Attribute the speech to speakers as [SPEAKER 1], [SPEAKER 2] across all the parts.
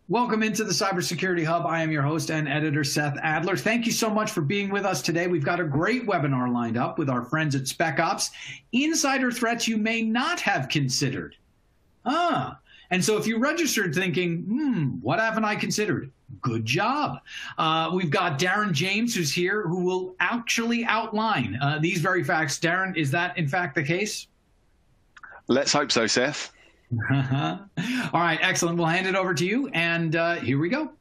[SPEAKER 1] Welcome into the Cybersecurity Hub. I am your host and editor, Seth Adler. Thank you so much for being with us today. We've got a great webinar lined up with our friends at SpecOps, insider threats you may not have considered. And so if you registered thinking, what haven't I considered? Good job. We've got Darren James, who's here, who will actually outline these very facts. Darren, is that in fact the case?
[SPEAKER 2] Let's hope so, Seth.
[SPEAKER 1] All right, excellent. We'll hand it over to you, and here we go.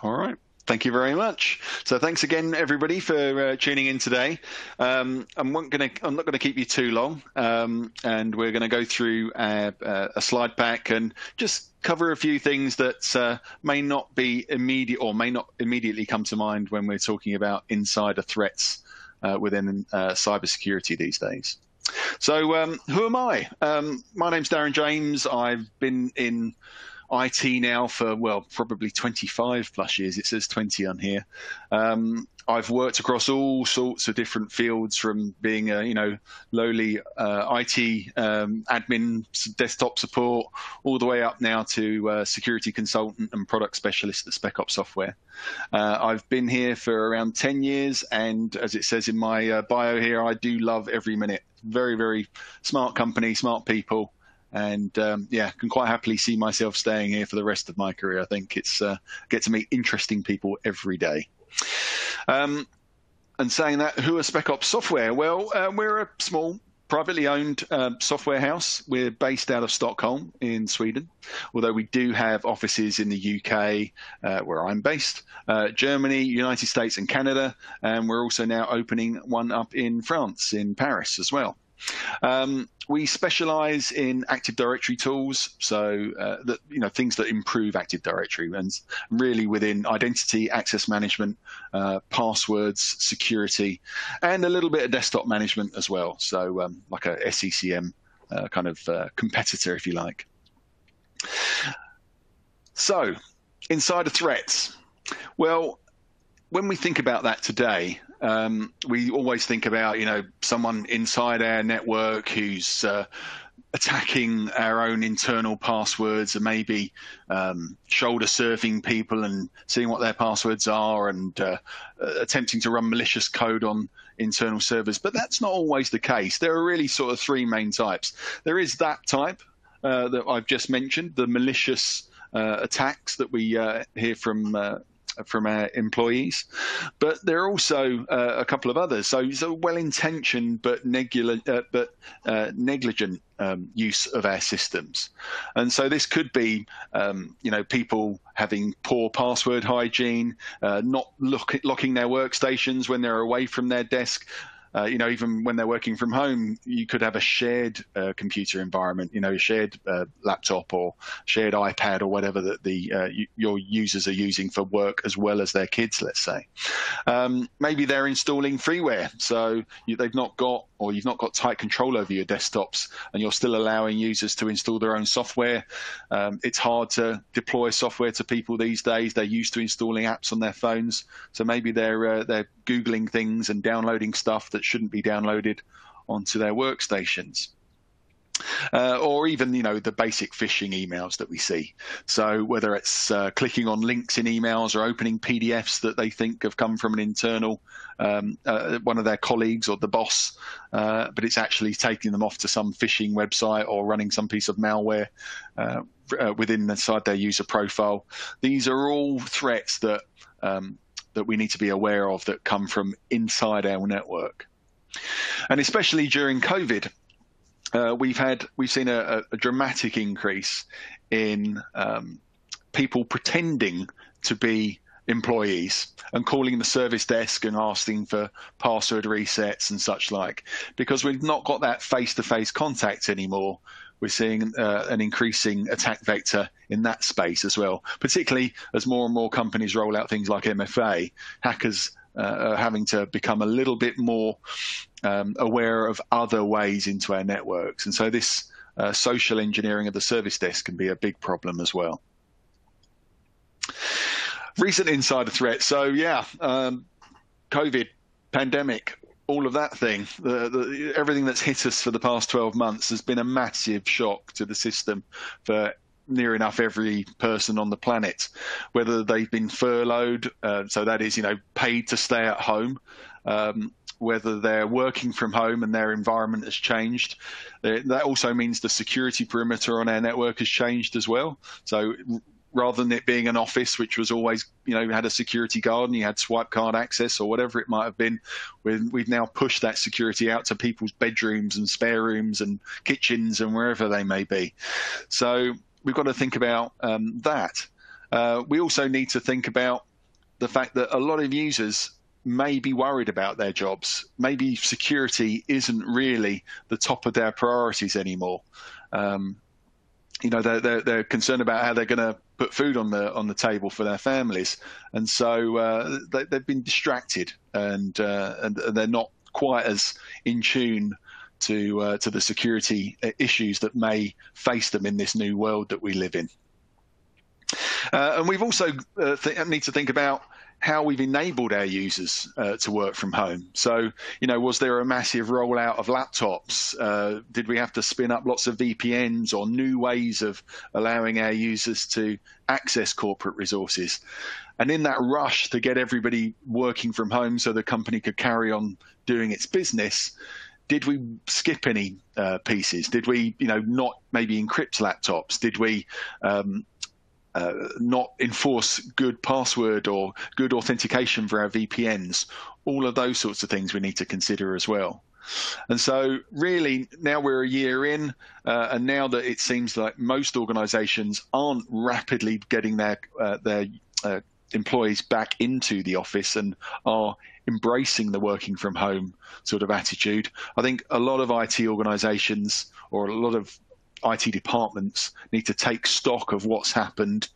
[SPEAKER 2] All right. Thank you very much. So thanks again, everybody, for tuning in today. I'm not going to keep you too long, and we're going to go through a slide pack and just cover a few things that may not be immediate or may not immediately come to mind when we're talking about insider threats within cybersecurity these days. So who am I? My name's Darren James. I've been in IT now for, well, probably 25 plus years. It says 20 on here. I've worked across all sorts of different fields, from being a lowly IT admin, desktop support, all the way up now to security consultant and product specialist at SpecOps Software. I've been here for around 10 years, and as it says in my bio here, I do love every minute. Very, very smart company, smart people. And yeah, can quite happily see myself staying here for the rest of my career. I think it's get to meet interesting people every day. And saying that, who are SpecOps Software? Well, we're a small, privately owned software house. We're based out of Stockholm in Sweden, although we do have offices in the UK, where I'm based, Germany, United States, and Canada. And we're also now opening one up in France, in Paris as well. We specialize in Active Directory tools, so things that improve Active Directory, and really within identity, access management, passwords, security, and a little bit of desktop management as well. So like a SCCM kind of competitor, if you like. So insider threats. Well, when we think about that today, we always think about, someone inside our network who's attacking our own internal passwords and maybe shoulder surfing people and seeing what their passwords are and attempting to run malicious code on internal servers. But that's not always the case. There are really sort of three main types. There is that type that I've just mentioned, the malicious attacks that we hear from our employees, but there are also a couple of others. So well-intentioned but negligent use of our systems, and so this could be, people having poor password hygiene, not locking their workstations when they're away from their desk. Even when they're working from home, you could have a shared computer environment, a shared laptop or shared iPad or whatever that your users are using for work as well as their kids, let's say. Maybe they're installing freeware, so you've not got tight control over your desktops, and you're still allowing users to install their own software. It's hard to deploy software to people these days. They're used to installing apps on their phones, so maybe they're Googling things and downloading stuff that shouldn't be downloaded onto their workstations. Or even, the basic phishing emails that we see. So whether it's clicking on links in emails or opening PDFs that they think have come from an internal, one of their colleagues or the boss, but it's actually taking them off to some phishing website or running some piece of malware inside their user profile. These are all threats that we need to be aware of that come from inside our network. And especially during COVID, we've seen a dramatic increase in people pretending to be employees and calling the service desk and asking for password resets and such like, because we've not got that face-to-face contact anymore. We're seeing an increasing attack vector in that space as well, particularly as more and more companies roll out things like MFA. Hackers are having to become a little bit more aware of other ways into our networks. And so this social engineering of the service desk can be a big problem as well. Recent insider threats. So yeah, COVID, pandemic, all of that thing, everything that's hit us for the past 12 months has been a massive shock to the system for near enough every person on the planet, whether they've been furloughed, so that is, paid to stay at home, whether they're working from home and their environment has changed. That also means the security perimeter on our network has changed as well. So rather than it being an office, which was always, had a security guard and you had swipe card access or whatever it might have been, we've now pushed that security out to people's bedrooms and spare rooms and kitchens and wherever they may be. So we've got to think about that. We also need to think about the fact that a lot of users may be worried about their jobs. Maybe security isn't really the top of their priorities anymore. They're concerned about how they're going to put food on the table for their families, and so they've been distracted, and they're not quite as in tune to the security issues that may face them in this new world that we live in. And we've also need to think about how we've enabled our users to work from home. So, was there a massive rollout of laptops? Did we have to spin up lots of VPNs or new ways of allowing our users to access corporate resources? And in that rush to get everybody working from home so the company could carry on doing its business, did we skip any pieces? Did we, not maybe encrypt laptops? Did we not enforce good password or good authentication for our VPNs? All of those sorts of things we need to consider as well. And so really now we're a year in, and now that it seems like most organizations aren't rapidly getting their employees back into the office and are embracing the working from home sort of attitude, I think a lot of IT organizations or a lot of IT departments need to take stock of what's happened,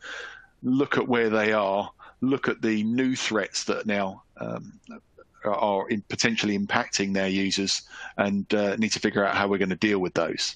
[SPEAKER 2] look at where they are, look at the new threats that now are potentially impacting their users, and need to figure out how we're going to deal with those.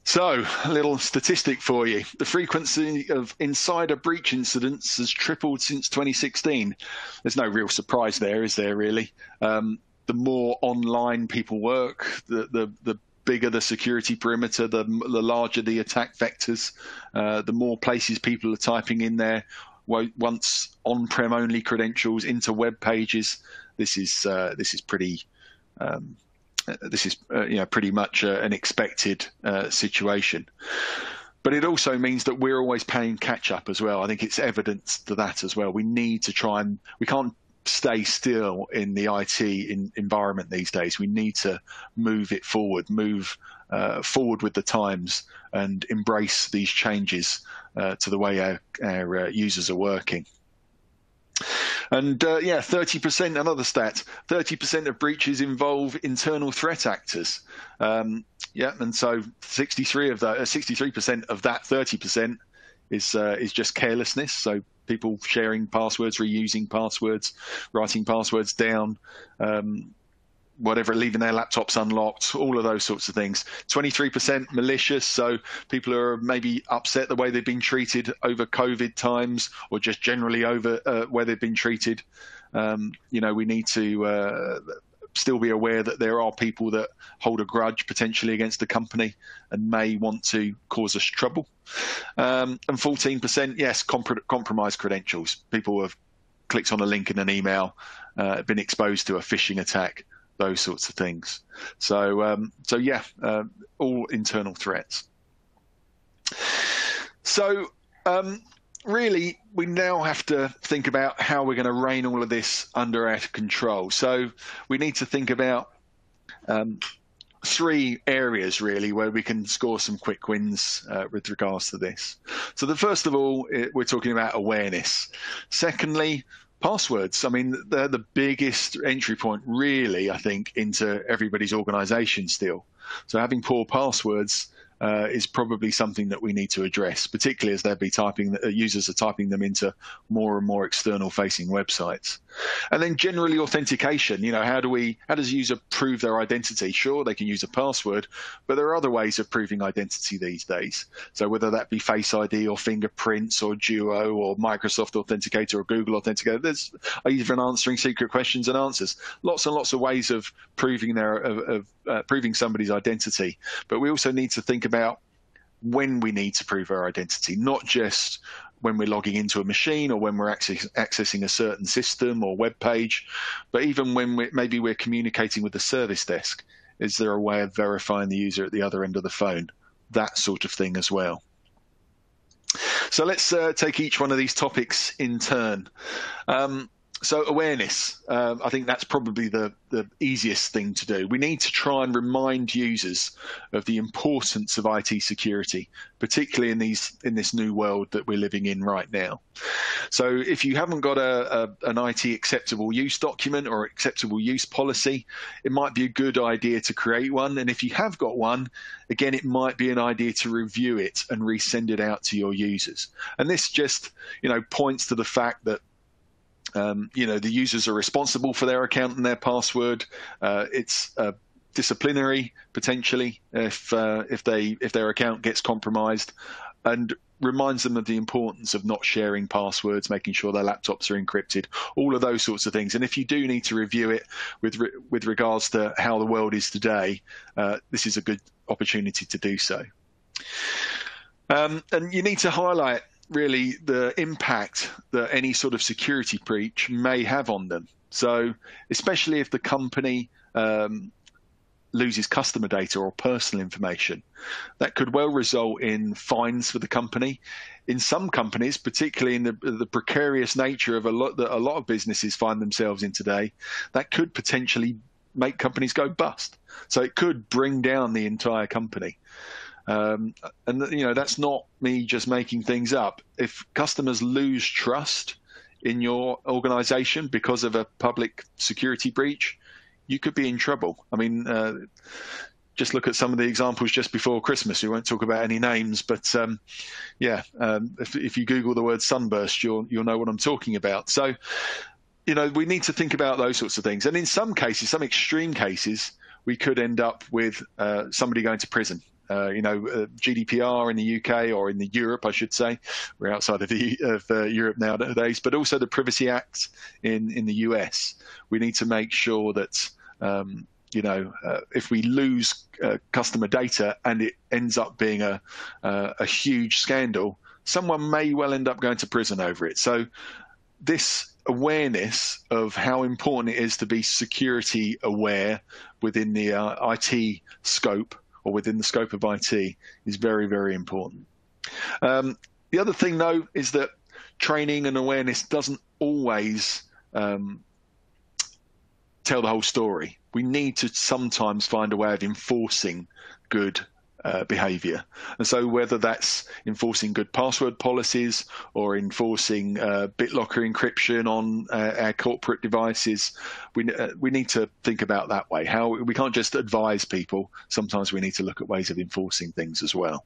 [SPEAKER 2] So, a little statistic for you. The frequency of insider breach incidents has tripled since 2016. There's no real surprise there, is there really? The more online people work, the bigger the security perimeter, the larger the attack vectors, the more places people are typing in their once on-prem only credentials into web pages. This is pretty pretty much an expected situation. But it also means that we're always playing catch up as well. I think it's evidence to that as well. We need to we can't stay still in the IT environment these days. We need to move it forward, move forward with the times, and embrace these changes to the way our users are working. And 30%, another stat, 30% of breaches involve internal threat actors. And so 63% of that 30% is just carelessness. So people sharing passwords, reusing passwords, writing passwords down, leaving their laptops unlocked, all of those sorts of things. 23% malicious, so people are maybe upset the way they've been treated over COVID times, or just generally over where they've been treated. We need to still be aware that there are people that hold a grudge potentially against the company and may want to cause us trouble. And 14%, yes, compromised credentials. People have clicked on a link in an email, been exposed to a phishing attack, those sorts of things. So all internal threats. So really, we now have to think about how we're going to rein all of this under our control. So we need to think about three areas really where we can score some quick wins with regards to this. So the first of all, we're talking about awareness. Secondly, passwords. I mean, they're the biggest entry point really, I think, into everybody's organization still. So having poor passwords is probably something that we need to address, particularly as they'll be users are typing them into more and more external facing websites. And then generally authentication, how does a user prove their identity? Sure, they can use a password, but there are other ways of proving identity these days. So whether that be Face ID or fingerprints or Duo or Microsoft Authenticator or Google Authenticator, there's even answering secret questions and answers. Lots and lots of ways of proving proving somebody's identity. But we also need to think about when we need to prove our identity, not just when we're logging into a machine or when we're accessing a certain system or web page, but even when maybe we're communicating with the service desk. Is there a way of verifying the user at the other end of the phone? That sort of thing as well. So let's take each one of these topics in turn. So awareness, I think that's probably the easiest thing to do. We need to try and remind users of the importance of IT security, particularly in this new world that we're living in right now. So if you haven't got an IT acceptable use document or acceptable use policy, it might be a good idea to create one. And if you have got one, again, it might be an idea to review it and resend it out to your users. And this just, points to the fact that the users are responsible for their account and their password. It's disciplinary potentially if their account gets compromised, and reminds them of the importance of not sharing passwords, making sure their laptops are encrypted, all of those sorts of things. And if you do need to review it with regards to how the world is today, this is a good opportunity to do so. And you need to highlight really the impact that any sort of security breach may have on them. So especially if the company loses customer data or personal information, that could well result in fines for the company. In some companies, particularly in the precarious nature of that a lot of businesses find themselves in today, that could potentially make companies go bust. So it could bring down the entire company. And that's not me just making things up. If customers lose trust in your organization because of a public security breach, you could be in trouble. I mean, just look at some of the examples just before Christmas. We won't talk about any names, but if you Google the word sunburst, you'll know what I'm talking about. So, we need to think about those sorts of things. And in some cases, some extreme cases, we could end up with somebody going to prison. GDPR in the UK, or in Europe, I should say. We're outside of Europe nowadays, but also the Privacy Act in the US. We need to make sure that, if we lose customer data and it ends up being a huge scandal, someone may well end up going to prison over it. So this awareness of how important it is to be security aware within the IT scope, or within the scope of IT, is very, very important. The other thing, though, is that training and awareness doesn't always tell the whole story. We need to sometimes find a way of enforcing good behavior. And so whether that's enforcing good password policies or enforcing BitLocker encryption on our corporate devices, we need to think about that way. How we can't just advise people. Sometimes we need to look at ways of enforcing things as well.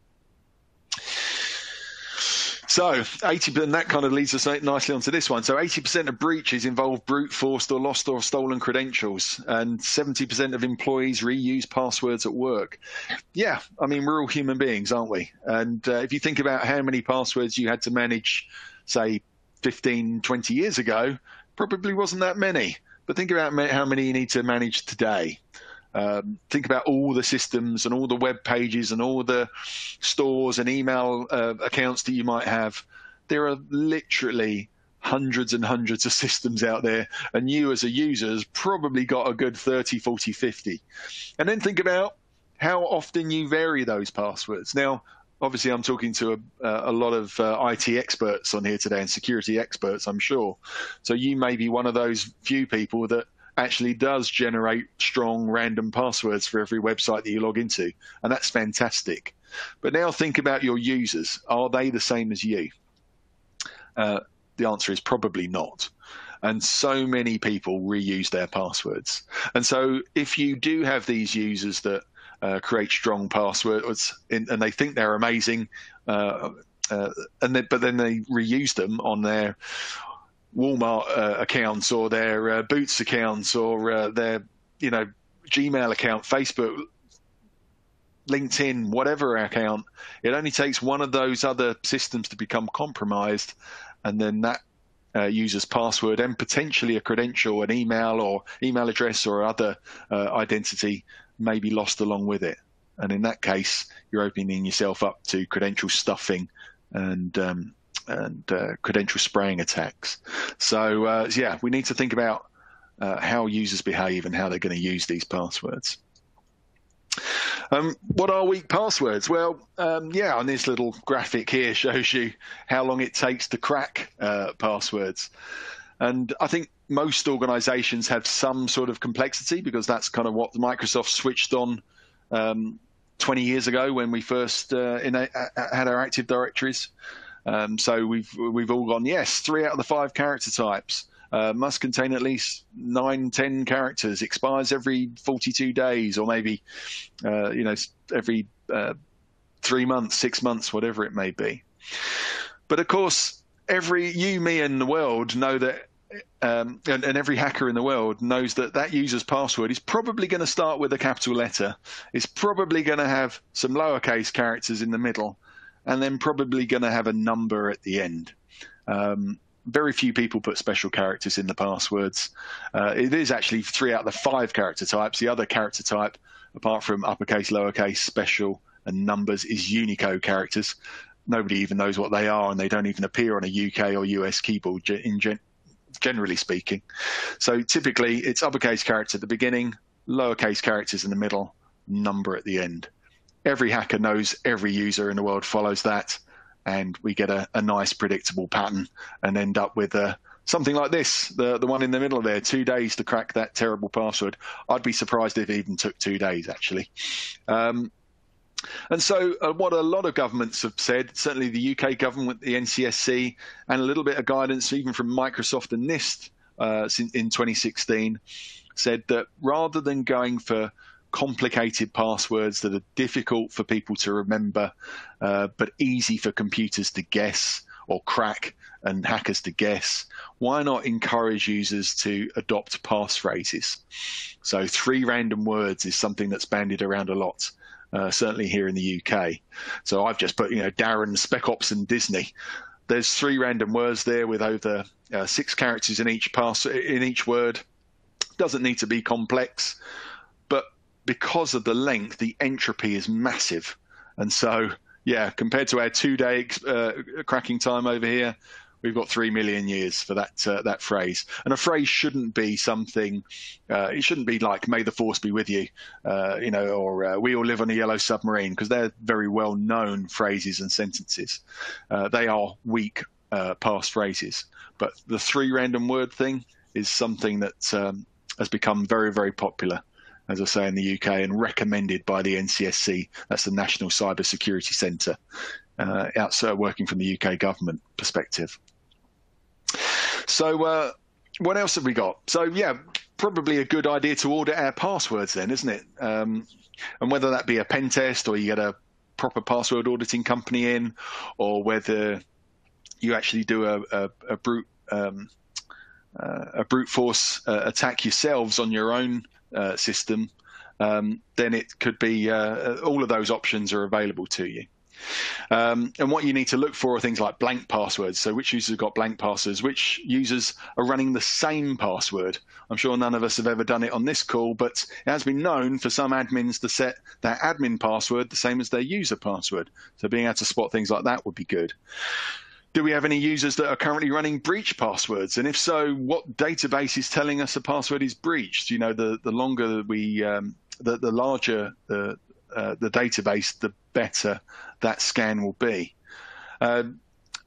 [SPEAKER 2] So 80%, and that kind of leads us nicely onto this one. So 80% of breaches involve brute forced or lost or stolen credentials, and 70% of employees reuse passwords at work. Yeah, I mean, we're all human beings, aren't we? And if you think about how many passwords you had to manage, say, 15, 20 years ago, probably wasn't that many. But think about how many you need to manage today. Think about all the systems and all the web pages and all the stores and email accounts that you might have. There are literally hundreds and hundreds of systems out there, and you as a user has probably got a good 30, 40, 50. And then think about how often you vary those passwords. Now, obviously, I'm talking to a lot of IT experts on here today, and security experts, I'm sure. So you may be one of those few people that actually does generate strong random passwords for every website that you log into. And that's fantastic. But now think about your users. Are they the same as you? The answer is probably not. And so many people reuse their passwords. And so if you do have these users that create strong passwords and they think they're amazing, but then they reuse them on their Walmart accounts or their Boots accounts or their Gmail account, Facebook, LinkedIn, whatever account. It only takes one of those other systems to become compromised, and then that user's password and potentially a credential, an email or email address or other identity may be lost along with it. And in that case, you're opening yourself up to credential stuffing and credential spraying attacks. So yeah, we need to think about how users behave and how they're going to use these passwords. What are weak passwords? Well, yeah, on this little graphic here shows you how long it takes to crack passwords. And I think most organizations have some sort of complexity, because that's kind of what Microsoft switched on 20 years ago when we first had our Active Directories. So we've all gone, yes, 3 out of the 5 character types. Must contain at least 9-10 characters, expires every 42 days, or maybe every 3 months, 6 months, whatever it may be. But of course, you, me, and the world know that, and every hacker in the world knows that user's password is probably going to start with a capital letter. It's probably going to have some lowercase characters in the middle, and then probably going to have a number at the end. Very few people put special characters in the passwords. It is actually 3 out of the 5 character types. The other character type, apart from uppercase, lowercase, special, and numbers, is Unicode characters. Nobody even knows what they are, and they don't even appear on a UK or US keyboard, generally speaking. So typically, it's uppercase character at the beginning, lowercase characters in the middle, number at the end. Every hacker knows every user in the world follows that, and we get a nice predictable pattern and end up with something like this, the one in the middle there, 2 days to crack that terrible password. I'd be surprised if it even took 2 days, actually. And so what a lot of governments have said, certainly the UK government, the NCSC, and a little bit of guidance even from Microsoft and NIST in 2016, said that rather than going for complicated passwords that are difficult for people to remember, but easy for computers to guess or crack and hackers to guess, why not encourage users to adopt passphrases? So 3 random words is something that's bandied around a lot, certainly here in the UK. So I've just put, Darren, Spec Ops, and Disney. There's 3 random words there with over 6 characters in each word. Doesn't need to be complex, but because of the length, the entropy is massive. And so, yeah, compared to our 2-day cracking time over here, we've got 3 million years for that phrase. And a phrase shouldn't be something, it shouldn't be like, may the force be with you, or we all live on a yellow submarine, because they're very well-known phrases and sentences. They are weak passphrases. But the 3 random word thing is something that has become very, very popular, as I say, in the UK, and recommended by the NCSC. That's the National Cyber Security Centre, outside working from the UK government perspective. So what else have we got? So, yeah, probably a good idea to audit our passwords then, isn't it? And whether that be a pen test, or you get a proper password auditing company in, or whether you actually do a brute force attack yourselves on your own system, then it could be all of those options are available to you. And what you need to look for are things like blank passwords. So which users have got blank passwords, which users are running the same password. I'm sure none of us have ever done it on this call, but it has been known for some admins to set their admin password the same as their user password. So being able to spot things like that would be good. Do we have any users that are currently running breach passwords? And if so, what database is telling us a password is breached? The longer the larger the database, the better that scan will be.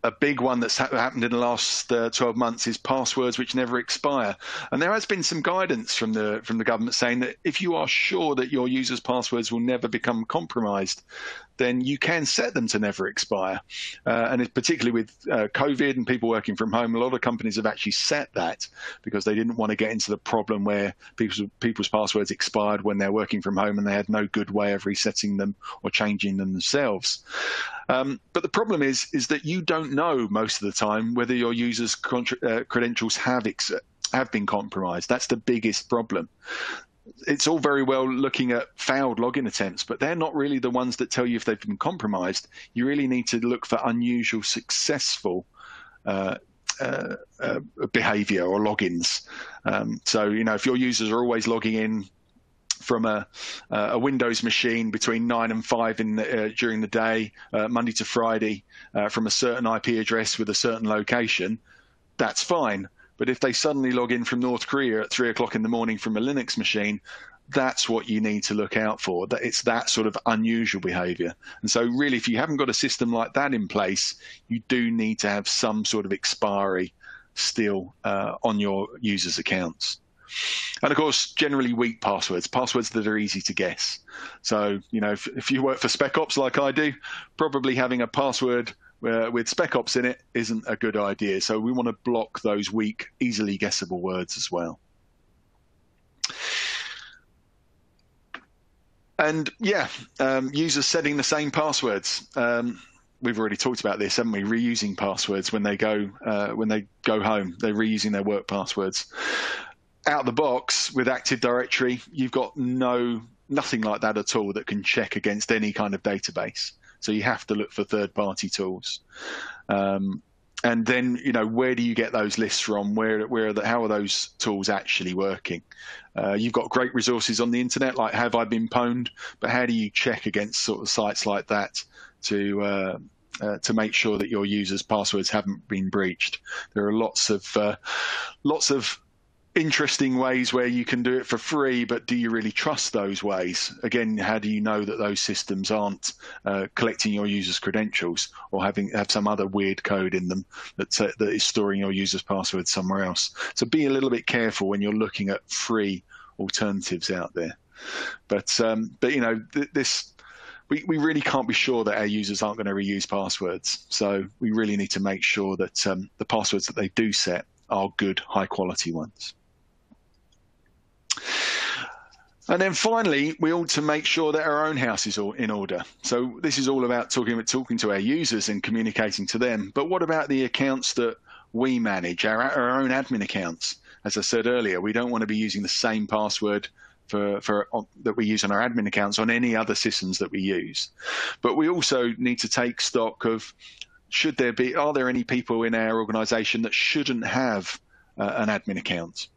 [SPEAKER 2] A big one that's happened in the last 12 months is passwords which never expire. And there has been some guidance from the government saying that if you are sure that your users' passwords will never become compromised, then you can set them to never expire. And it's particularly with COVID and people working from home, a lot of companies have actually set that because they didn't want to get into the problem where people's passwords expired when they're working from home and they had no good way of resetting them or changing them themselves. But the problem is that you don't know most of the time whether your users' credentials have been compromised. That's the biggest problem. It's all very well looking at failed login attempts, but they're not really the ones that tell you if they've been compromised. You really need to look for unusual, successful behavior or logins. So, if your users are always logging in from a Windows machine between 9 and 5 during the day, Monday to Friday, from a certain IP address with a certain location, that's fine. But if they suddenly log in from North Korea at 3 o'clock in the morning from a Linux machine, that's what you need to look out for. That it's that sort of unusual behavior. And so really, if you haven't got a system like that in place, you do need to have some sort of expiry still on your users' accounts. And of course, generally weak passwords that are easy to guess. So, if you work for Spec Ops like I do, probably having a password with Spec Ops in it isn't a good idea. So we want to block those weak, easily guessable words as well. And users setting the same passwords. We've already talked about this, haven't we? Reusing passwords when they go home. They're reusing their work passwords. Out of the box with Active Directory, you've got nothing like that at all that can check against any kind of database. So you have to look for third-party tools. And then, where do you get those lists from? How are those tools actually working? You've got great resources on the internet, like Have I Been Pwned? But how do you check against sort of sites like that to make sure that your users' passwords haven't been breached? There are lots of interesting ways where you can do it for free, but do you really trust those ways? Again, how do you know that those systems aren't collecting your users' credentials or have some other weird code in them that is storing your users' passwords somewhere else? So be a little bit careful when you're looking at free alternatives out there. But we really can't be sure that our users aren't going to reuse passwords. So we really need to make sure that the passwords that they do set are good, high-quality ones. And then finally, we ought to make sure that our own house is all in order. So this is all about talking to our users and communicating to them. But what about the accounts that we manage, our own admin accounts? As I said earlier, we don't want to be using the same password that we use on our admin accounts on any other systems that we use. But we also need to take stock of, are there any people in our organization that shouldn't have an admin account?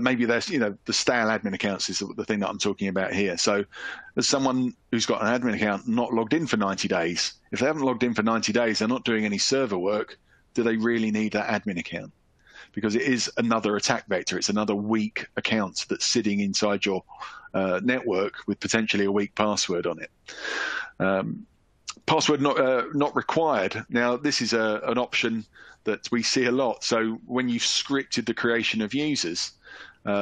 [SPEAKER 2] Maybe there's, the stale admin accounts is the thing that I'm talking about here. So there's someone who's got an admin account not logged in for 90 days. If they haven't logged in for 90 days, they're not doing any server work. Do they really need that admin account? Because it is another attack vector. It's another weak account that's sitting inside your network with potentially a weak password on it. Password not required. Now, this is an option that we see a lot. So when you've scripted the creation of users,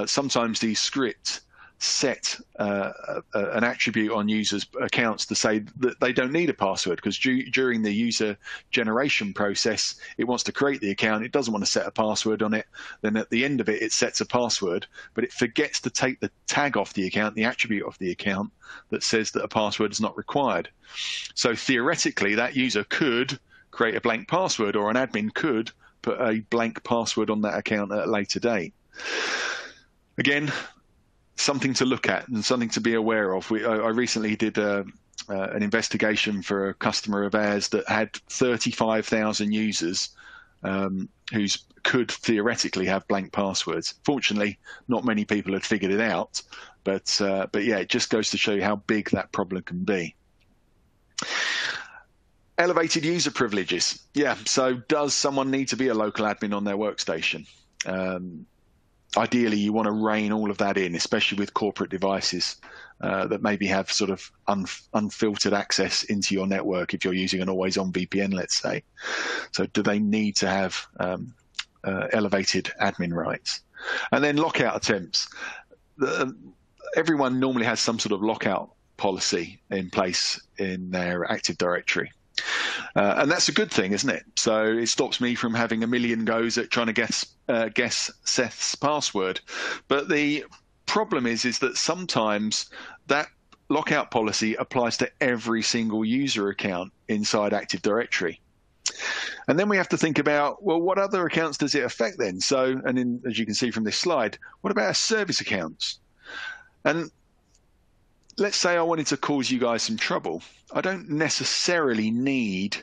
[SPEAKER 2] sometimes these scripts set an attribute on users' accounts to say that they don't need a password, because during the user generation process, it wants to create the account. It doesn't want to set a password on it. Then at the end of it, it sets a password, but it forgets to take the tag off the account, the attribute of the account that says that a password is not required. So theoretically, that user could create a blank password, or an admin could put a blank password on that account at a later date. Again, something to look at and something to be aware of. I recently did an investigation for a customer of ours that had 35,000 users who could theoretically have blank passwords. Fortunately, not many people had figured it out, but yeah, it just goes to show you how big that problem can be. Elevated user privileges. Yeah, so does someone need to be a local admin on their workstation? Ideally, you want to rein all of that in, especially with corporate devices that maybe have sort of unfiltered access into your network if you're using an always-on VPN, let's say. So do they need to have elevated admin rights? And then lockout attempts. Everyone normally has some sort of lockout policy in place in their Active Directory. And that's a good thing, isn't it? So it stops me from having a million goes at trying to guess Seth's password. But the problem is that sometimes that lockout policy applies to every single user account inside Active Directory. And then we have to think about, well, what other accounts does it affect then? So, as you can see from this slide, what about our service accounts? And let's say I wanted to cause you guys some trouble. I don't necessarily need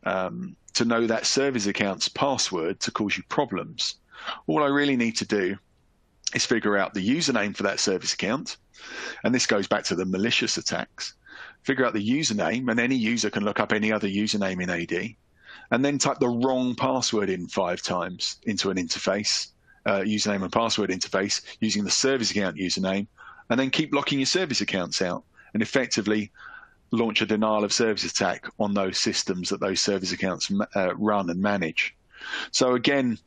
[SPEAKER 2] to know that service account's password to cause you problems. All I really need to do is figure out the username for that service account. And this goes back to the malicious attacks. Figure out the username, and any user can look up any other username in AD, and then type the wrong password in 5 times into an interface, username and password interface, using the service account username, and then keep locking your service accounts out, and effectively launch a denial of service attack on those systems that those service accounts run and manage. So again,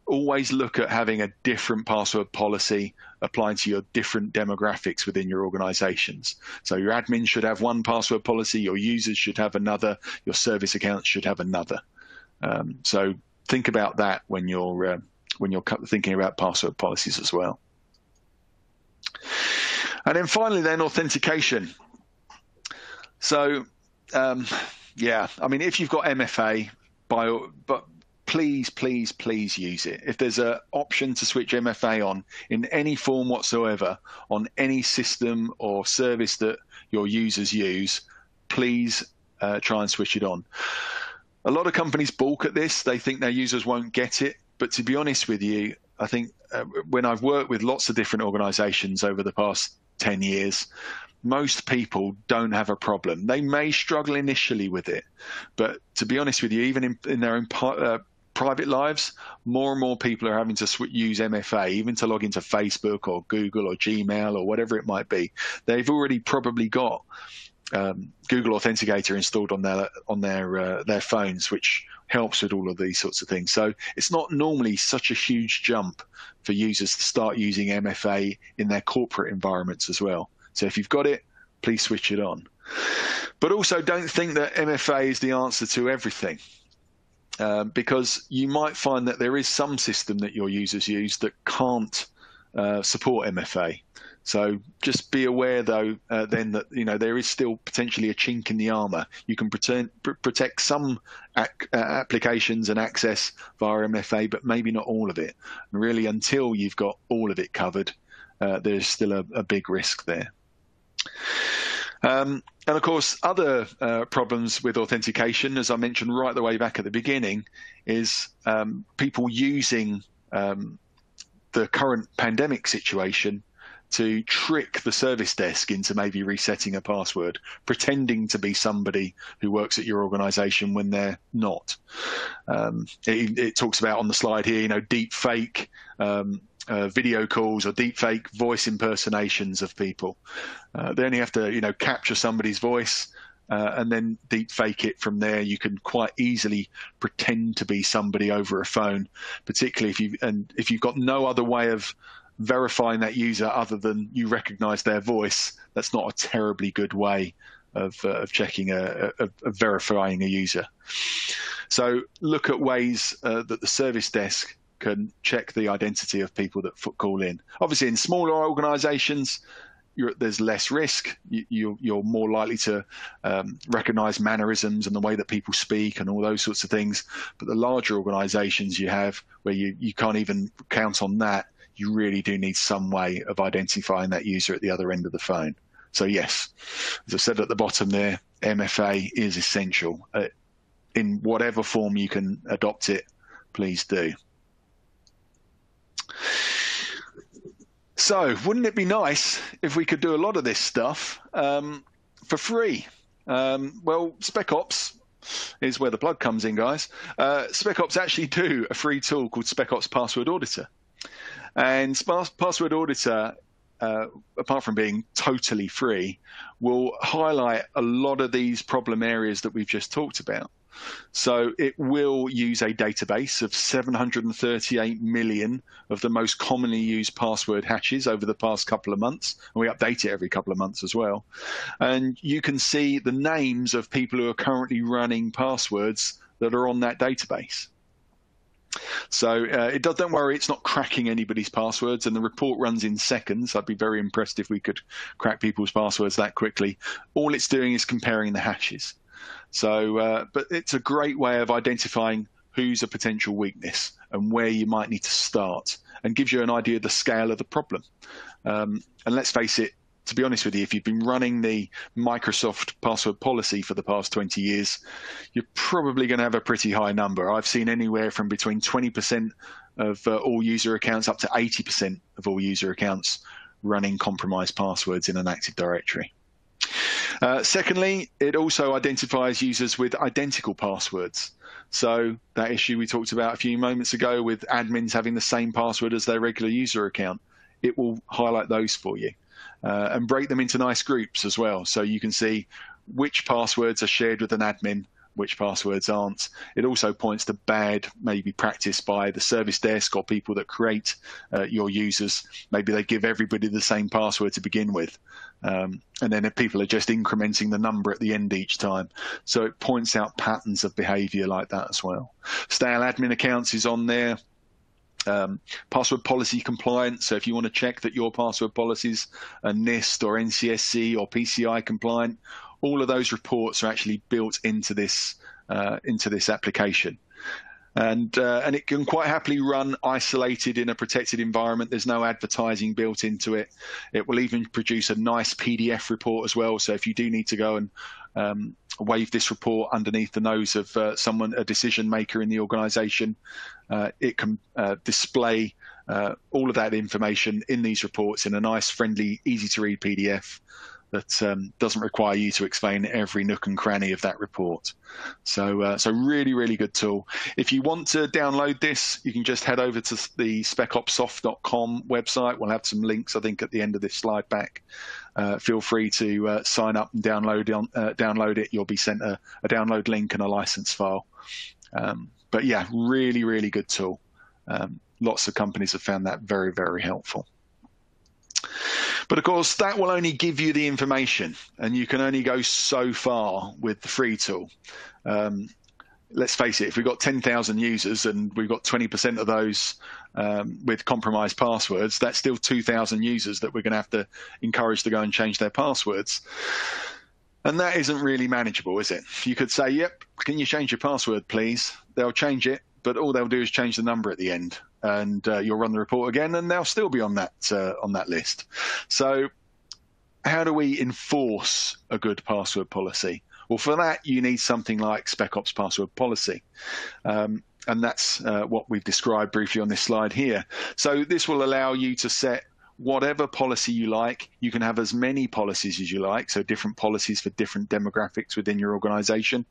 [SPEAKER 2] always look at having a different password policy applying to your different demographics within your organizations. So your admins should have one password policy, your users should have another, your service accounts should have another. So think about that when you're thinking about password policies as well. And then finally, then authentication. So yeah, I mean, if you've got MFA, but please, please, please use it. If there's an option to switch MFA on in any form whatsoever on any system or service that your users use, please try and switch it on. A lot of companies balk at this. They think their users won't get it. But to be honest with you, I think when I've worked with lots of different organizations over the past 10 years, most people don't have a problem. They may struggle initially with it, but to be honest with you, even in their own private lives, more and more people are having to use MFA, even to log into Facebook or Google or Gmail or whatever it might be. They've already probably got Google Authenticator installed on their phones, which helps with all of these sorts of things. So it's not normally such a huge jump for users to start using MFA in their corporate environments as well. So if you've got it, please switch it on. But also don't think that MFA is the answer to everything, because you might find that there is some system that your users use that can't support MFA. So just be aware, though, then that there is still potentially a chink in the armor. You can protect some applications and access via MFA, but maybe not all of it. And really, until you've got all of it covered, there's still a big risk there. And of course, other problems with authentication, as I mentioned right the way back at the beginning, is people using the current pandemic situation to trick the service desk into maybe resetting a password, pretending to be somebody who works at your organization when they're not. It talks about on the slide here, deep fake video calls or deep fake voice impersonations of people. They only have to, capture somebody's voice and then deep fake it from there. You can quite easily pretend to be somebody over a phone, particularly if you've got no other way of verifying that user other than you recognize their voice. That's not a terribly good way of checking of verifying a user. So look at ways that the service desk can check the identity of people that call in. Obviously, in smaller organizations, there's less risk. You're more likely to recognize mannerisms and the way that people speak and all those sorts of things. But the larger organizations you have, where you can't even count on that, you really do need some way of identifying that user at the other end of the phone. So yes, as I said at the bottom there, MFA is essential. In whatever form you can adopt it, please do. So wouldn't it be nice if we could do a lot of this stuff for free? Well, SpecOps is where the plug comes in, guys. SpecOps actually do a free tool called SpecOps Password Auditor. And Password Auditor, apart from being totally free, will highlight a lot of these problem areas that we've just talked about. So it will use a database of 738 million of the most commonly used password hashes over the past couple of months. And we update it every couple of months as well. And you can see the names of people who are currently running passwords that are on that database. So don't worry, it's not cracking anybody's passwords, and the report runs in seconds. I'd be very impressed if we could crack people's passwords that quickly. All it's doing is comparing the hashes. So, but it's a great way of identifying who's a potential weakness and where you might need to start, and gives you an idea of the scale of the problem. And let's face it, to be honest with you, if you've been running the Microsoft password policy for the past 20 years, you're probably going to have a pretty high number. I've seen anywhere from between 20% of all user accounts up to 80% of all user accounts running compromised passwords in an Active Directory. Secondly, it also identifies users with identical passwords. So that issue we talked about a few moments ago with admins having the same password as their regular user account, it will highlight those for you and break them into nice groups as well. So you can see which passwords are shared with an admin, which passwords aren't. It also points to bad maybe practice by the service desk or people that create your users. Maybe they give everybody the same password to begin with. And then if people are just incrementing the number at the end each time. So it points out patterns of behavior like that as well. Stale admin accounts is on there. Password policy compliant. So if you want to check that your password policies are NIST or NCSC or PCI compliant, all of those reports are actually built into this application. And it can quite happily run isolated in a protected environment. There's no advertising built into it. It will even produce a nice PDF report as well. So if you do need to go and wave this report underneath the nose of a decision maker in the organization, it can display all of that information in these reports in a nice, friendly, easy to read PDF that doesn't require you to explain every nook and cranny of that report. So really, really good tool. If you want to download this, you can just head over to the specopsoft.com website. We'll have some links, I think, at the end of this slide back. Feel free to sign up and download it. You'll be sent a download link and a license file. But yeah, really, really good tool. Lots of companies have found that very, very helpful. But of course, that will only give you the information, and you can only go so far with the free tool. Let's face it, if we've got 10,000 users and we've got 20% of those with compromised passwords, that's still 2,000 users that we're going to have to encourage to go and change their passwords. And that isn't really manageable, is it? You could say, yep, can you change your password, please? They'll change it, but all they'll do is change the number at the end. And you'll run the report again, and they'll still be on that list. So how do we enforce a good password policy? Well, for that, you need something like SpecOps password policy. And that's what we've described briefly on this slide here. So this will allow you to set whatever policy you like. You can have as many policies as you like, so different policies for different demographics within your organization,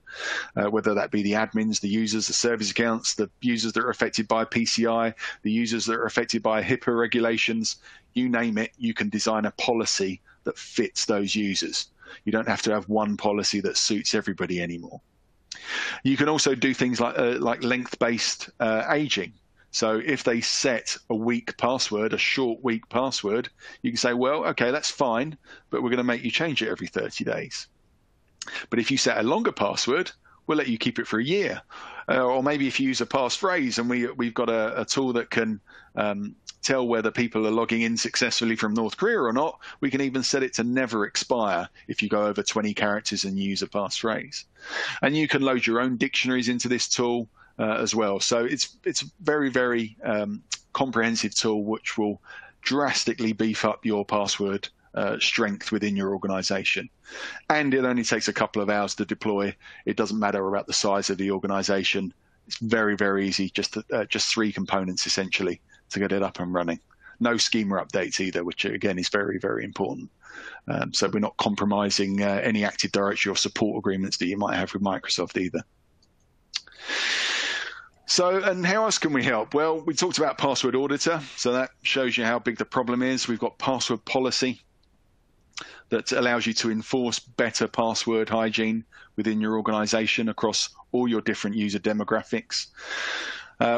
[SPEAKER 2] whether that be the admins, the users, the service accounts, the users that are affected by PCI, the users that are affected by HIPAA regulations, you name it, you can design a policy that fits those users. You don't have to have one policy that suits everybody anymore. You can also do things like length-based aging. So if they set a weak password, a short weak password, you can say, well, okay, that's fine, but we're going to make you change it every 30 days. But if you set a longer password, we'll let you keep it for a year. Or maybe if you use a passphrase and we've got a tool that can tell whether people are logging in successfully from North Korea or not, we can even set it to never expire if you go over 20 characters and use a passphrase. And you can load your own dictionaries into this tool as well. So it's a very, very comprehensive tool which will drastically beef up your password strength within your organization. And it only takes a couple of hours to deploy. It doesn't matter about the size of the organization. It's very, very easy, just 3 components essentially to get it up and running. No schema updates either, which again is very, very important. So we're not compromising any Active Directory or support agreements that you might have with Microsoft either. So, and how else can we help? Well, we talked about Password Auditor, so that shows you how big the problem is. We've got Password Policy that allows you to enforce better password hygiene within your organization across all your different user demographics.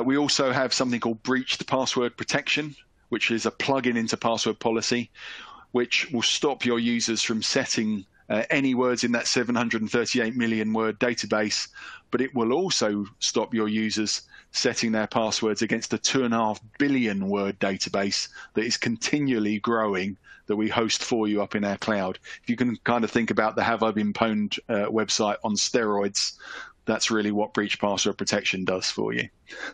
[SPEAKER 2] We also have something called Breached Password Protection, which is a plugin into Password Policy, which will stop your users from setting any words in that 738 million word database, but it will also stop your users setting their passwords against a 2.5 billion word database that is continually growing that we host for you up in our cloud. If you can kind of think about the Have I Been Pwned website on steroids, that's really what Breach Password Protection does for you.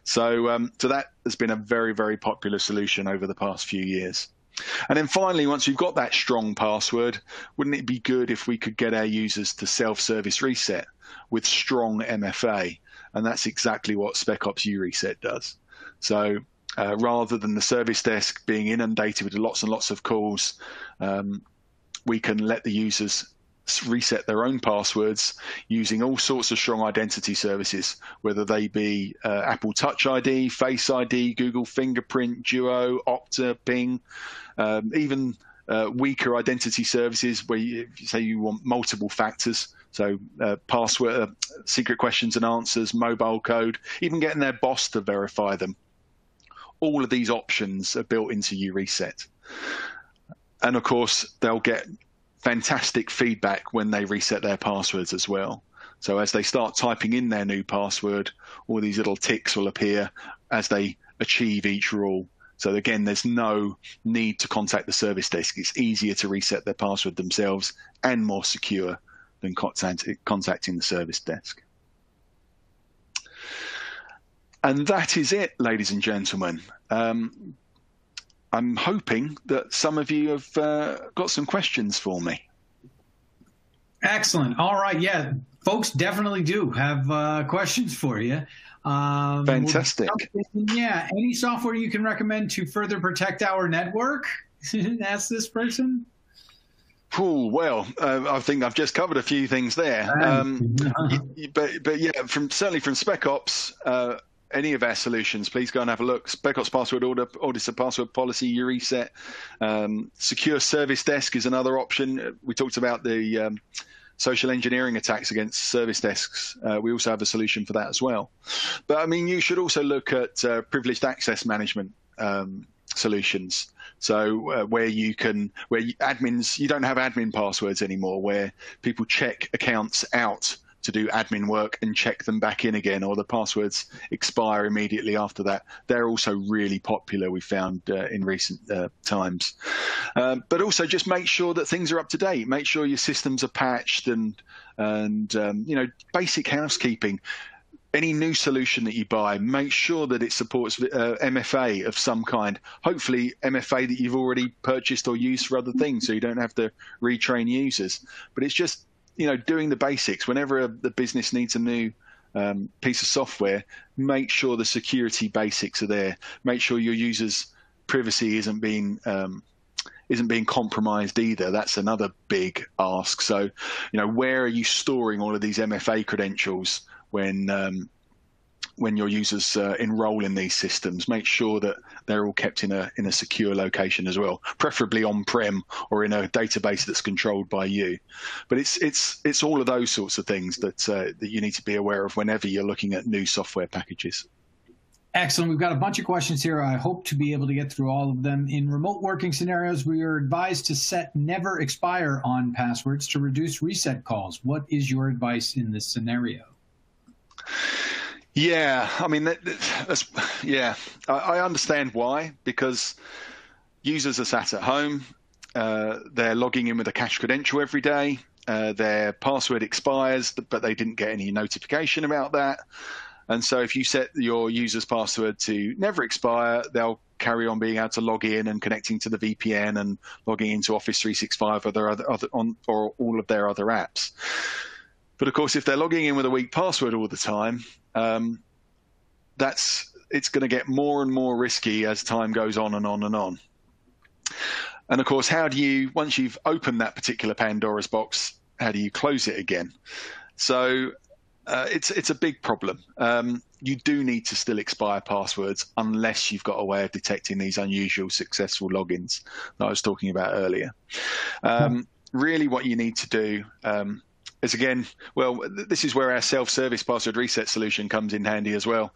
[SPEAKER 2] So that has been a very, very popular solution over the past few years. And then finally, once we've got that strong password, wouldn't it be good if we could get our users to self-service reset with strong MFA? And that's exactly what SpecOps uReset does. So rather than the service desk being inundated with lots and lots of calls, we can let the users reset their own passwords using all sorts of strong identity services, whether they be Apple Touch ID, Face ID, Google Fingerprint, Duo, Okta, Ping, even weaker identity services where you say you want multiple factors. So password, secret questions and answers, mobile code, even getting their boss to verify them. All of these options are built into uReset. And of course, they'll get fantastic feedback when they reset their passwords as well. So as they start typing in their new password, all these little ticks will appear as they achieve each rule. So again, there's no need to contact the service desk. It's easier to reset their password themselves and more secure than contacting the service desk. And that is it, ladies and gentlemen. I'm hoping that some of you have got some questions for me.
[SPEAKER 1] Excellent. All right. Yeah, folks definitely do have questions for you.
[SPEAKER 2] Fantastic.
[SPEAKER 1] Yeah. Any software you can recommend to further protect our network? Ask this person.
[SPEAKER 2] Oh, well, I think I've just covered a few things there. But yeah, certainly from SpecOps, any of our solutions, please go and have a look. SpecOps Password Auditor Password Policy, uReset. Secure Service Desk is another option. We talked about the social engineering attacks against service desks. We also have a solution for that as well. But I mean, you should also look at privileged access management solutions. So where admins, you don't have admin passwords anymore, where people check accounts out to do admin work and check them back in again, or the passwords expire immediately after that. They're also really popular, we found in recent times. But also just make sure that things are up to date. Make sure your systems are patched and you know, basic housekeeping. Any new solution that you buy, make sure that it supports MFA of some kind. Hopefully MFA that you've already purchased or used for other things, so you don't have to retrain users. But it's just, you know, doing the basics. Whenever the business needs a new piece of software, make sure the security basics are there. Make sure your users' privacy isn't being compromised either. That's another big ask. So, you know, where are you storing all of these MFA credentials when your users enroll in these systems? Make sure that they're all kept in a secure location as well, preferably on-prem or in a database that's controlled by you. But it's all of those sorts of things that you need to be aware of whenever you're looking at new software packages.
[SPEAKER 1] Excellent. We've got a bunch of questions here. I hope to be able to get through all of them. In remote working scenarios, we are advised to set never expire on passwords to reduce reset calls. What is your advice in this scenario?
[SPEAKER 2] Yeah, I mean, I understand why, because users are sat at home, they're logging in with a cached credential every day, their password expires, but they didn't get any notification about that. And so if you set your user's password to never expire, they'll carry on being able to log in and connecting to the VPN and logging into Office 365 or all of their other apps. But of course, if they're logging in with a weak password all the time, it's going to get more and more risky as time goes on and on and on. And of course, once you've opened that particular Pandora's box, how do you close it again? So it's a big problem. You do need to still expire passwords unless you've got a way of detecting these unusual successful logins that I was talking about earlier. Really what you need to do is, again, well, this is where our self-service password reset solution comes in handy as well.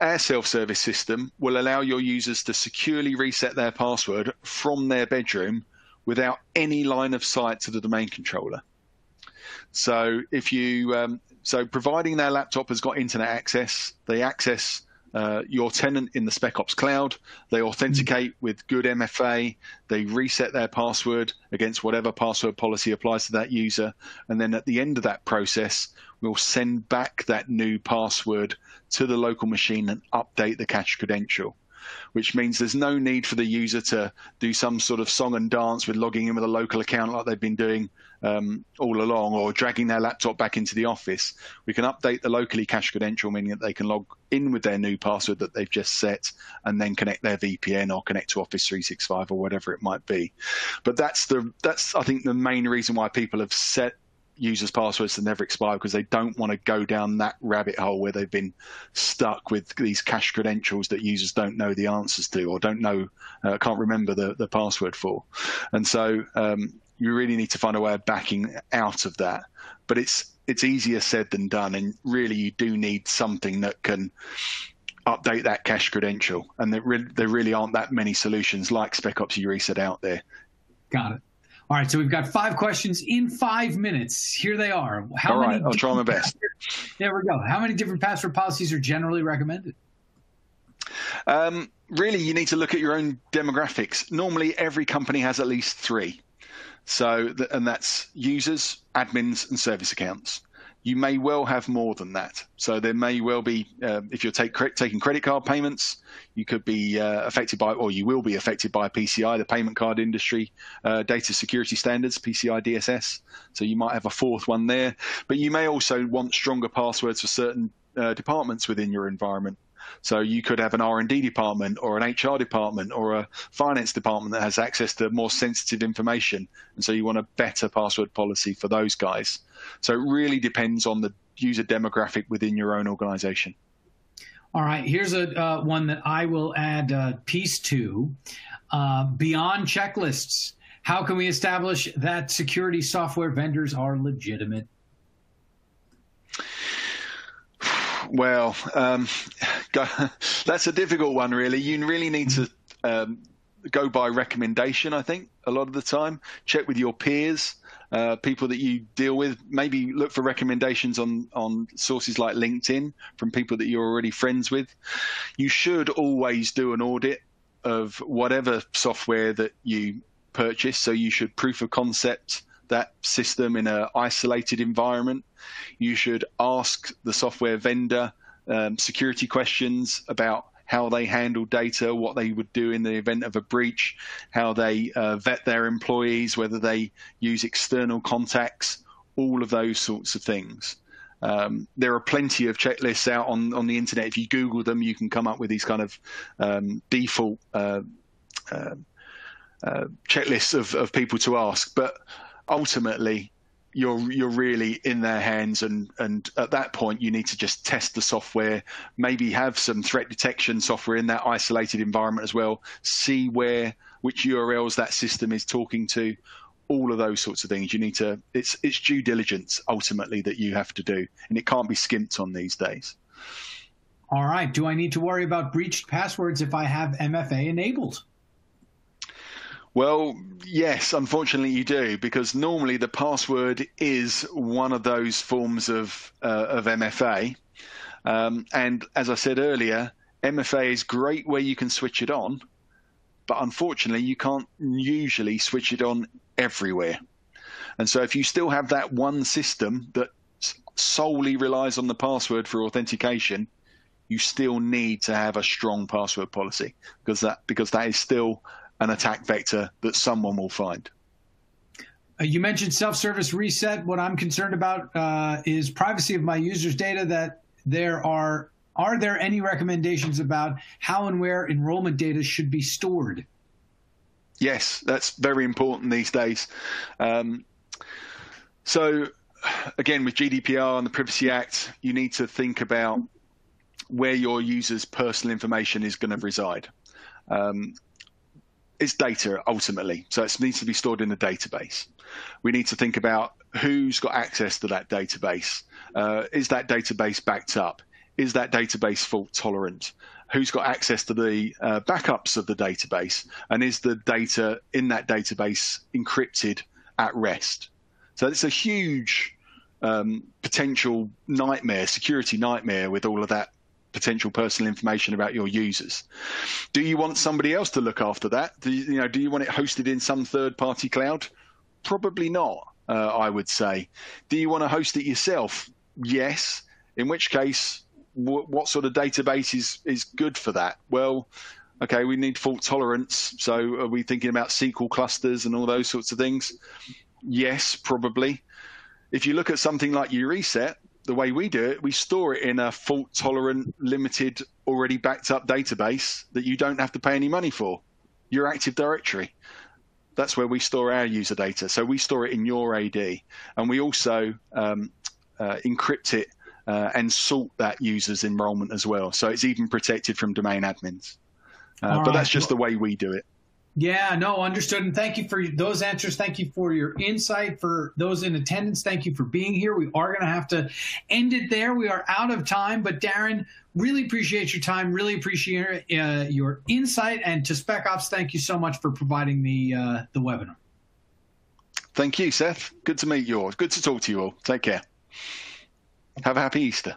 [SPEAKER 2] Our self-service system will allow your users to securely reset their password from their bedroom without any line of sight to the domain controller. So providing their laptop has got internet access, they access your tenant in the SpecOps cloud, they authenticate with good MFA, they reset their password against whatever password policy applies to that user, and then at the end of that process, we'll send back that new password to the local machine and update the cached credential. which means there's no need for the user to do some sort of song and dance with logging in with a local account like they've been doing all along, or dragging their laptop back into the office. We can update the locally cached credential, meaning that they can log in with their new password that they've just set and then connect their VPN or connect to Office 365 or whatever it might be. But that's I think the main reason why people have set users' passwords to never expire, because they don't want to go down that rabbit hole where they've been stuck with these cached credentials that users don't know the answers to, or don't know, can't remember the password for. And so you really need to find a way of backing out of that. But it's easier said than done, and really you do need something that can update that cached credential. And there really aren't that many solutions like SpecOps URESET out there.
[SPEAKER 1] Got it. All right, so we've got 5 questions in 5 minutes. Here they are.
[SPEAKER 2] All right, I'll try my best.
[SPEAKER 1] There we go. How many different password policies are generally recommended?
[SPEAKER 2] Really, you need to look at your own demographics. Normally, every company has at least 3. And that's users, admins, and service accounts. You may well have more than that. So there may well be, if you're taking credit card payments, you could be affected by, or you will be affected by PCI, the payment card industry data security standards, PCI DSS. So you might have a 4th one there. But you may also want stronger passwords for certain departments within your environment. So you could have an R&D department or an HR department or a finance department that has access to more sensitive information. And so you want a better password policy for those guys. So it really depends on the user demographic within your own organization.
[SPEAKER 1] All right, here's a one that I will add piece to. Beyond checklists, how can we establish that security software vendors are legitimate?
[SPEAKER 2] Well, that's a difficult one, really. You really need to go by recommendation, I think, a lot of the time. Check with your peers, people that you deal with. Maybe look for recommendations on sources like LinkedIn from people that you're already friends with. You should always do an audit of whatever software that you purchase. So you should proof of concept that system in an isolated environment. You should ask the software vendor security questions about how they handle data, what they would do in the event of a breach, how they vet their employees, whether they use external contacts, all of those sorts of things. There are plenty of checklists out on the internet. If you Google them, you can come up with these kind of default checklists of people to ask. But ultimately, you're really in their hands, and at that point you need to just test the software, maybe have some threat detection software in that isolated environment as well, see which URLs that system is talking to, all of those sorts of things. You need to, it's due diligence ultimately that you have to do, and it can't be skimped on these days.
[SPEAKER 1] All right, do I need to worry about breached passwords if I have MFA enabled?
[SPEAKER 2] Well, yes, unfortunately you do, because normally the password is one of those forms of MFA. And as I said earlier, MFA is great where you can switch it on, but unfortunately you can't usually switch it on everywhere. And so if you still have that one system that solely relies on the password for authentication, you still need to have a strong password policy, because that is still an attack vector that someone will find.
[SPEAKER 1] You mentioned self-service reset. What I'm concerned about is privacy of my users' data. That are there any recommendations about how and where enrollment data should be stored?
[SPEAKER 2] Yes, that's very important these days. So again, with GDPR and the Privacy Act, you need to think about where your users' personal information is going to reside. It's data ultimately, so it needs to be stored in a database. We need to think about who's got access to that database. Is that database backed up? Is that database fault tolerant? Who's got access to the backups of the database? And is the data in that database encrypted at rest? So it's a huge potential nightmare, security nightmare with all of that potential personal information about your users. Do you want somebody else to look after that? Do you want it hosted in some third-party cloud? Probably not, I would say. Do you want to host it yourself? Yes. In which case, what sort of database is good for that? Well, Okay, we need fault tolerance. So are we thinking about SQL clusters and all those sorts of things? Yes, probably. If you look at something like uReset, the way we do it, we store it in a fault-tolerant, limited, already backed-up database that you don't have to pay any money for, your Active Directory. That's where we store our user data. So we store it in your AD, and we also encrypt it and sort that user's enrollment as well. So it's even protected from domain admins. But that's just the way we do it.
[SPEAKER 1] Yeah, no, understood. And thank you for those answers. Thank you for your insight. For those in attendance, thank you for being here. We are going to have to end it there. We are out of time. But Darren, really appreciate your time. Really appreciate your insight. And to SpecOps, thank you so much for providing the webinar.
[SPEAKER 2] Thank you, Seth. Good to meet you all. Good to talk to you all. Take care. Have a happy Easter.